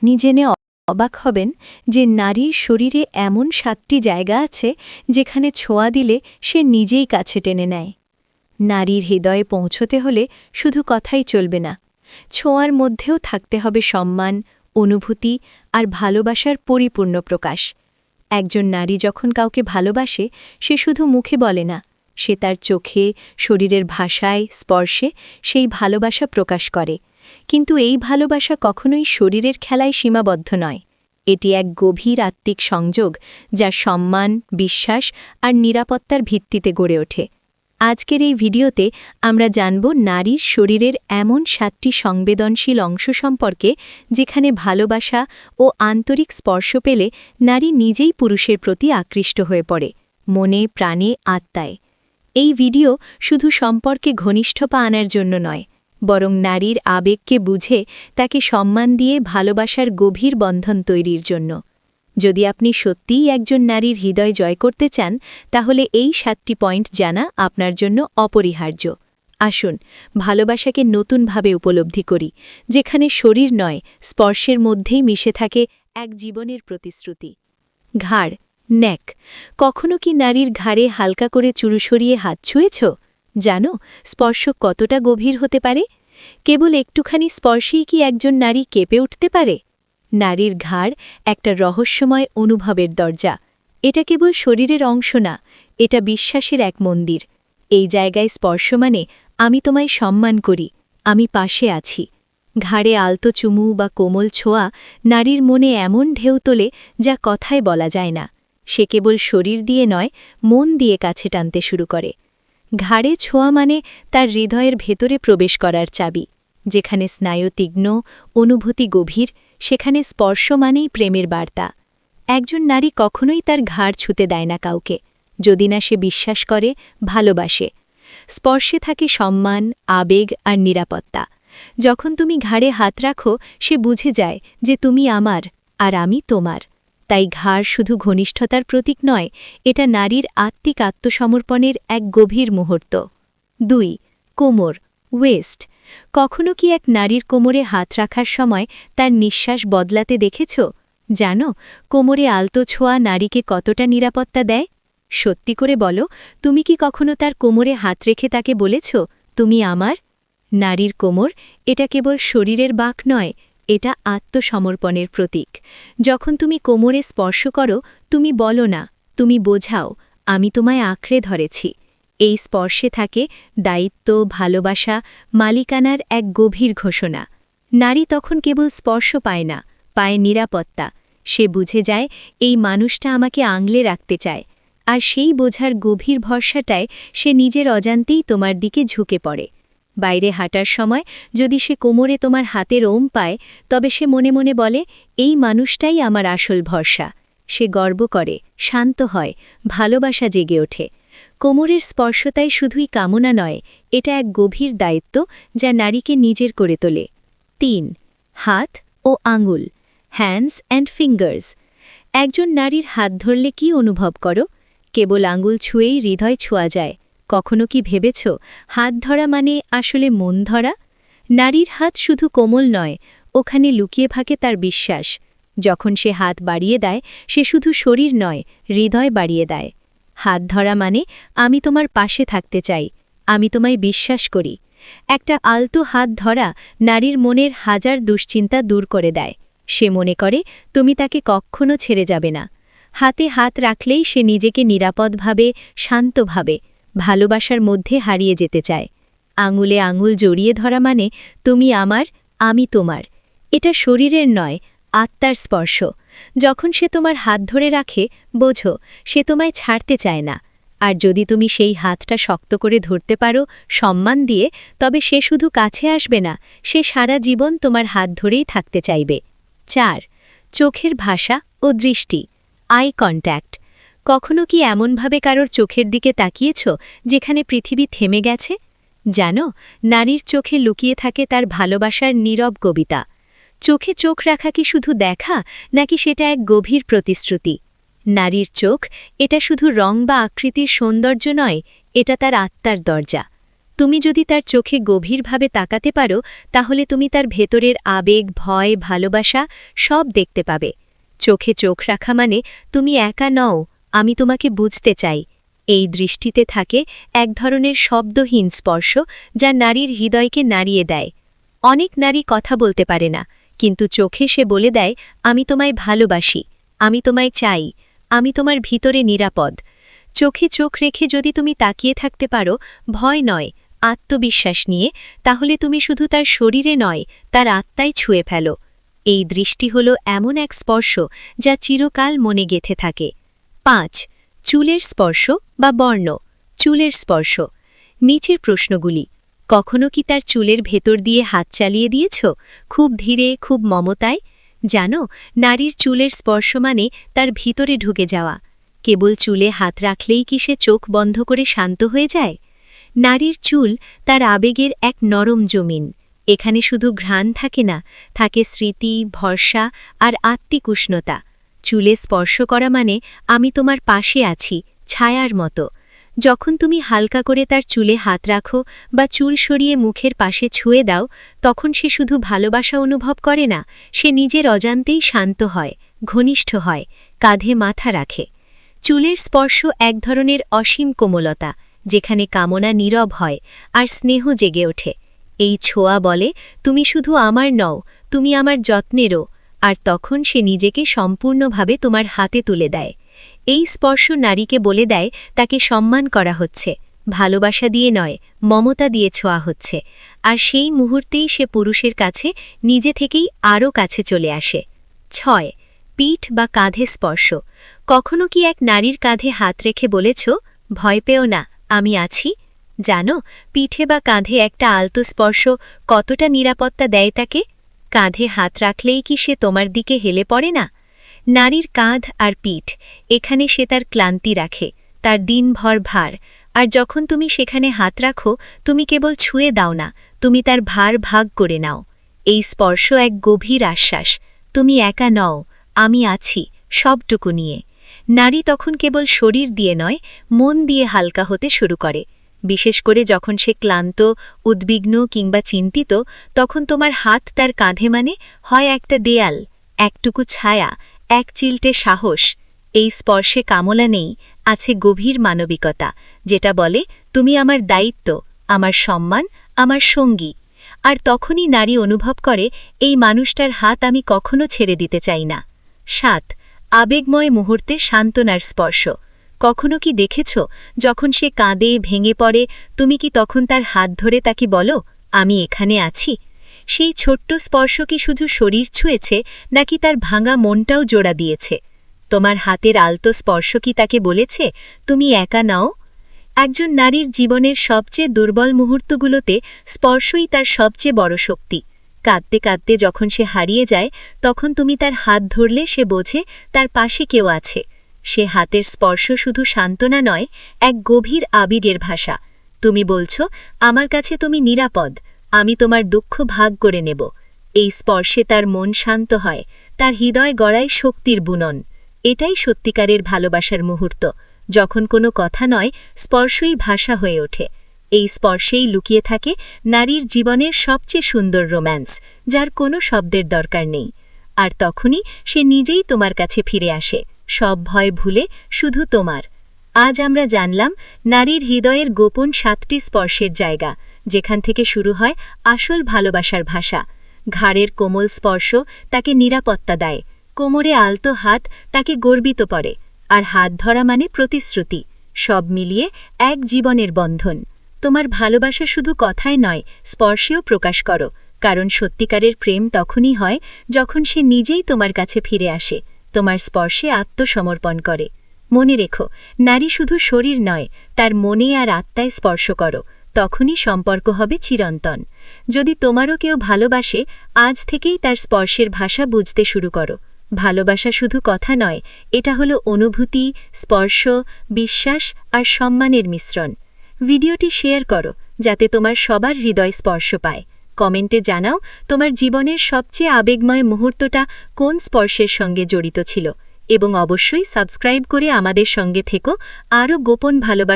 আপনি জেনে অবাক হবেন যে নারীর শরীরে এমন 7টি জায়গা আছে যেখানে ছোঁয়া দিলে সে নিজেই কাছে টেনে নেয়। নারীর হৃদয়ে পৌঁছতে হলে শুধু কথাই চলবে না, ছোঁয়ার মধ্যেও থাকতে হবে সম্মান, অনুভূতি আর ভালোবাসার পরিপূর্ণ প্রকাশ। একজন নারী যখন কাউকে ভালোবাসে সে শুধু মুখে বলে না, সে তার চোখে, শরীরের ভাষায়, স্পর্শে সেই ভালোবাসা প্রকাশ করে। কিন্তু এই ভালোবাসা কখনোই শরীরের খেলায় সীমাবদ্ধ নয়। এটি এক গভীর আত্মিক সংযোগ যা সম্মান, বিশ্বাস আর নিরাপত্তার ভিত্তিতে গড়ে ওঠে। আজকের এই ভিডিওতে আমরা জানব নারীর শরীরের এমন 7টি সংবেদনশীল অংশ সম্পর্কে যেখানে ভালোবাসা ও আন্তরিক স্পর্শ পেলে নারী নিজেই পুরুষের প্রতি আকৃষ্ট হয়ে পড়ে, মনে, প্রাণে, আত্মায়। এই ভিডিও শুধু সম্পর্কে ঘনিষ্ঠতা আনার জন্য নয়, বরং নারীর আবেগকে বুঝে তাকে সম্মান দিয়ে ভালোবাসার গভীর বন্ধন তৈরির জন্য। যদি আপনি সত্যিই একজন নারীর হৃদয় জয় করতে চান, তাহলে এই 7টি পয়েন্ট জানা আপনার জন্য অপরিহার্য। আসুন ভালোবাসাকে নতুনভাবে উপলব্ধি করি, যেখানে শরীর নয়, স্পর্শের মধ্যেই মিশে থাকে এক জীবনের প্রতিশ্রুতি। ঘাড়, নেক। কখনো কি নারীর ঘাড়ে হালকা করে চুরু সরিয়ে হাত ছুঁয়েছ? জানো স্পর্শ কতটা গভীর হতে পারে? কেবল একটুখানি স্পর্শেই কি একজন নারী কেঁপে উঠতে পারে? নারীর ঘাড় একটা রহস্যময় অনুভবের দরজা। এটা কেবল শরীরের অংশ না, এটা বিশ্বাসের এক মন্দির। এই জায়গায় স্পর্শ মানে আমি তোমায় সম্মান করি, আমি পাশে আছি। ঘাড়ে আলতো চুমু বা কোমল ছোঁয়া নারীর মনে এমন ঢেউ তোলে যা কথায় বলা যায় না। সে কেবল শরীর দিয়ে নয়, মন দিয়ে কাছে টানতে শুরু করে। ঘাড়ে ছোঁয়া মানে তার হৃদয়ের ভেতরে প্রবেশ করার চাবি। যেখানে স্নায়ু তীক্ষ্ণ, অনুভূতি গভীর, সেখানে স্পর্শ মানেই প্রেমের বার্তা। একজন নারী কখনোই তার ঘাড় ছুঁতে দেয় না কাউকে, যদি না সে বিশ্বাস করে, ভালোবাসে। স্পর্শে থাকে সম্মান, আবেগ আর নিরাপত্তা। যখন তুমি ঘাড়ে হাত রাখো, সে বুঝে যায় যে তুমি আমার আর আমি তোমার। তাই ঘাড় শুধু ঘনিষ্ঠতার প্রতীক নয়, এটা নারীর আত্মিক আত্মসমর্পণের এক গভীর মুহূর্ত। 2. কোমর, ওয়েস্ট। কখনো কি এক নারীর কোমরে হাত রাখার সময় তার নিঃশ্বাস বদলাতে দেখেছ? জানো কোমরে আলতো ছোঁয়া নারীকে কতটা নিরাপত্তা দেয়? সত্যি করে বলো, তুমি কি কখনো তার কোমরে হাত রেখে তাকে বলেছ, তুমি আমার? নারীর কোমর, এটা কেবল শরীরের বাঁক নয়, এটা আত্মসমর্পণের প্রতীক। যখন তুমি কোমরে স্পর্শ করো, তুমি বলো না, তুমি বোঝাও, আমি তোমায় আঁকড়ে ধরেছি। এই স্পর্শে থাকে দায়িত্ব, ভালোবাসা, মালিকানার এক গভীর ঘোষণা। নারী তখন কেবল স্পর্শ পায় না, পায় নিরাপত্তা। সে বুঝে যায় এই মানুষটা আমাকে আঙলে রাখতে চায়, আর সেই বোঝার গভীর ভরসাটায় সে নিজের অজান্তেই তোমার দিকে ঝুঁকে পড়ে। বাইরে হাঁটার সময় যদি সে কোমরে তোমার হাতের ওম পায়, তবে সে মনে মনে বলে, এই মানুষটাই আমার আসল ভরসা। সে গর্ব করে, শান্ত হয়, ভালোবাসা জেগে ওঠে। কোমরের স্পর্শতাই শুধুই কামনা নয়, এটা এক গভীর দায়িত্ব যা নারীকে নিজের করে তোলে। 3. হাত ও আঙুল, হ্যান্ডস অ্যান্ড ফিঙ্গার্স। একজন নারীর হাত ধরলে কি অনুভব করো? কেবল আঙুল ছুঁয়েই হৃদয় ছোঁয়া যায়। কখনো কি ভেবেছ হাত ধরা মানে আসলে মন ধরা? নারীর হাত শুধু কোমল নয়, ওখানে লুকিয়ে থাকে তার বিশ্বাস। যখন সে হাত বাড়িয়ে দেয়, সে শুধু শরীর নয়, হৃদয় বাড়িয়ে দেয়। হাত ধরা মানে আমি তোমার পাশে থাকতে চাই, আমি তোমায় বিশ্বাস করি। একটা আলতো হাত ধরা নারীর মনের হাজার দুশ্চিন্তা দূর করে দেয়। সে মনে করে তুমি তাকে কখনো ছেড়ে যাবে না। হাতে হাত রাখলেই সে নিজেকে নিরাপদভাবে, শান্তভাবে, ভালোবাসার মধ্যে হারিয়ে যেতে চায়। আঙুলে আঙুল জড়িয়ে ধরা মানে তুমি আমার, আমি তোমার। এটা শরীরের নয়, আত্মার স্পর্শ। যখন সে তোমার হাত ধরে রাখে, বোঝো সে তোমায় ছাড়তে চায় না। আর যদি তুমি সেই হাতটা শক্ত করে ধরতে পারো সম্মান দিয়ে, তবে সে শুধু কাছে আসবে না, সে সারা জীবন তোমার হাত ধরেই থাকতে চাইবে। 4. চোখের ভাষা ও দৃষ্টি, আই কন্ট্যাক্ট। কখনো কি এমনভাবে কারোর চোখের দিকে তাকিয়েছ যেখানে পৃথিবী থেমে গেছে? জানো নারীর চোখে লুকিয়ে থাকে তার ভালোবাসার নীরব কবিতা। চোখে চোখ রাখা কি শুধু দেখা, নাকি সেটা এক গভীর প্রতিশ্রুতি? নারীর চোখ, এটা শুধু রং বা আকৃতির সৌন্দর্য নয়, এটা তার আত্মার দরজা। তুমি যদি তার চোখে গভীরভাবে তাকাতে পারো তাহলে তুমি তার ভেতরের আবেগ, ভয়, ভালোবাসা সব দেখতে পাবে। চোখে চোখ রাখা মানে তুমি একা নও, আমি তোমাকে বুঝতে চাই। এই দৃষ্টিতে থাকে এক ধরনের শব্দহীন স্পর্শ যা নারীর হৃদয়কে নাড়িয়ে দেয়। অনেক নারী কথা বলতে পারে না, কিন্তু চোখে সে বলে দেয়, আমি তোমায় ভালোবাসি, আমি তোমায় চাই, আমি তোমার ভিতরে নিরাপদ। চোখে চোখ রেখে যদি তুমি তাকিয়ে থাকতে পারো, ভয় নয়, আত্মবিশ্বাস নিয়ে, তাহলে তুমি শুধু তার শরীরে নয়, তার আত্মায় ছুঁয়ে ফেলো। এই দৃষ্টি হল এমন এক স্পর্শ যা চিরকাল মনে গেঁথে থাকে। ৫. চুলের স্পর্শ বা বর্ণ। চুলের স্পর্শ। নিচের প্রশ্নগুলি। কখনো কি তার চুলের ভেতর দিয়ে হাত চালিয়ে দিয়েছ, খুব ধীরে, খুব মমতায়? জানো, নারীর চুলের স্পর্শ মানে তার ভিতরে ঢুকে যাওয়া। কেবল চুলে হাত রাখলেই কি সে চোখ বন্ধ করে শান্ত হয়ে যায়? নারীর চুল তার আবেগের এক নরম জমিন। এখানে শুধু ঘ্রাণ থাকে না, থাকে স্মৃতি, ভরসা আর আত্মিক উষ্ণতা। চুলে স্পর্শ করা মানে আমি তোমার পাশে আছি, ছায়ার মতো। যখন তুমি হালকা করে তার চুলে হাত রাখো বা চুল সরিয়ে মুখের পাশে ছুঁয়ে দাও, তখন সে শুধু ভালোবাসা অনুভব করে না, সে নিজের অজান্তেই শান্ত হয়, ঘনিষ্ঠ হয়, কাঁধে মাথা রাখে। চুলের স্পর্শ এক ধরনের অসীম কোমলতা, যেখানে কামনা নীরব হয় আর স্নেহ জেগে ওঠে। এই ছোঁয়া বলে, তুমি শুধু আমার নও, তুমি আমার যত্নেরও। আর তখন সে নিজেকে সম্পূর্ণভাবে তোমার হাতে তুলে দেয়। এই স্পর্শ নারীকে বলে দেয় তাকে সম্মান করা হচ্ছে, ভালোবাসা দিয়ে নয়, মমতা দিয়ে ছোঁয়া হচ্ছে। আর সেই মুহূর্তেই সে পুরুষের কাছে নিজে থেকেই আরও কাছে চলে আসে। ৬. পিঠ বা কাঁধে স্পর্শ। কখনো কি এক নারীর কাঁধে হাত রেখে বলেছ, ভয় পেও না, আমি আছি? জানো, পিঠে বা কাঁধে একটা আলতো স্পর্শ কতটা নিরাপত্তা দেয় তাকে? কাঁধে হাত রাখলেই কি সে তোমার দিকে হেলে পড়ে না? নারীর কাঁধ আর পিঠ, এখানে সে তার ক্লান্তি রাখে, তার দিনভর ভার। আর যখন তুমি সেখানে হাত রাখো, তুমি কেবল ছুঁয়ে দাও না, তুমি তার ভার ভাগ করে নাও। এই স্পর্শ এক গভীর আশ্বাস, তুমি একা নও, আমি আছি, সবটুকু নিয়ে। নারী তখন কেবল শরীর দিয়ে নয়, মন দিয়ে হালকা হতে শুরু করে। বিশেষ করে যখন সে ক্লান্ত, উদ্বিগ্ন কিংবা চিন্তিত, তখন তোমার হাত তার কাঁধে মানে হয় একটা দেয়াল, একটুকু ছায়া, এক চিলটে সাহস। এই স্পর্শে কামনা নেই, আছে গভীর মানবিকতা, যেটা বলে, তুমি আমার দায়িত্ব, আমার সম্মান, আমার সঙ্গী। আর তখনই নারী অনুভব করে, এই মানুষটার হাত আমি কখনো ছেড়ে দিতে চাই না। ৭. আবেগময় মুহূর্তে সান্ত্বনার স্পর্শ। কখনো কি দেখেছ, যখন সে কাঁদে, ভেঙে পড়ে, তুমি কি তখন তার হাত ধরে তাকে বলো, আমি এখানে আছি? সেই ছোট্ট স্পর্শ কি শুধু শরীর ছুঁয়েছে, নাকি তার ভাঙা মনটাও জোড়া দিয়েছে? তোমার হাতের আলতো স্পর্শ কি তাকে বলেছে, তুমি একা নাও? একজন নারীর জীবনের সবচেয়ে দুর্বল মুহূর্তগুলোতে স্পর্শই তার সবচেয়ে বড় শক্তি। কাঁদতে কাঁদতে যখন সে হারিয়ে যায়, তখন তুমি তার হাত ধরলে সে বোঝে তার পাশে কেউ আছে। সে হাতের স্পর্শ শুধু সান্ত্বনা নয়, এক গভীর আবেগের ভাষা। তুমি বলছো, আমার কাছে তুমি নিরাপদ, আমি তোমার দুঃখ ভাগ করে নেব। এই স্পর্শে তার মন শান্ত হয়, তার হৃদয় গড়ায় শক্তির বুনন। এটাই সত্যিকারের ভালোবাসার মুহূর্ত, যখন কোনো কথা নয়, স্পর্শই ভাষা হয়ে ওঠে। এই স্পর্শেই লুকিয়ে থাকে নারীর জীবনের সবচেয়ে সুন্দর রোম্যান্স, যার কোনো শব্দের দরকার নেই। আর তখনই সে নিজেই তোমার কাছে ফিরে আসে, সব ভয় ভুলে, শুধু তোমার। আজ আমরা জানলাম নারীর হৃদয়ের গোপন ৭টি স্পর্শের জায়গা, যেখান থেকে শুরু হয় আসল ভালোবাসার ভাষা। ঘাড়ের কোমল স্পর্শ তাকে নিরাপত্তা দেয়, কোমরে আলতো হাত তাকে গর্বিত করে, আর হাত ধরা মানে প্রতিশ্রুতি। সব মিলিয়ে এক জীবনের বন্ধন। তোমার ভালোবাসা শুধু কথায় নয়, স্পর্শেও প্রকাশ করো, কারণ সত্যিকারের প্রেম তখনই হয় যখন সে নিজেই তোমার কাছে ফিরে আসে, তোমার স্পর্শে আত্মসমর্পণ করে। মনে রেখো, নারী শুধু শরীর নয়, তার মনে আর আত্মায় স্পর্শ করো, তখনই সম্পর্ক হবে চিরন্তন। যদি তোমারও কেউ ভালোবাসে, আজ থেকেই তার স্পর্শের ভাষা বুঝতে শুরু করো। ভালোবাসা শুধু কথা নয়, এটা হলো অনুভূতি, স্পর্শ, বিশ্বাস আর সম্মানের মিশ্রণ। ভিডিওটি শেয়ার করো, যাতে তোমার সবার হৃদয় স্পর্শ পায়। কমেন্টে জানাও তোমার জীবনের সবচেয়ে আবেগময় মুহূর্তটা কোন স্পর্শের সঙ্গে জড়িত ছিল, এবং অবশ্যই সাবস্ক্রাইব করে আমাদের সঙ্গে থেকো আরও গোপন ভালোবাসা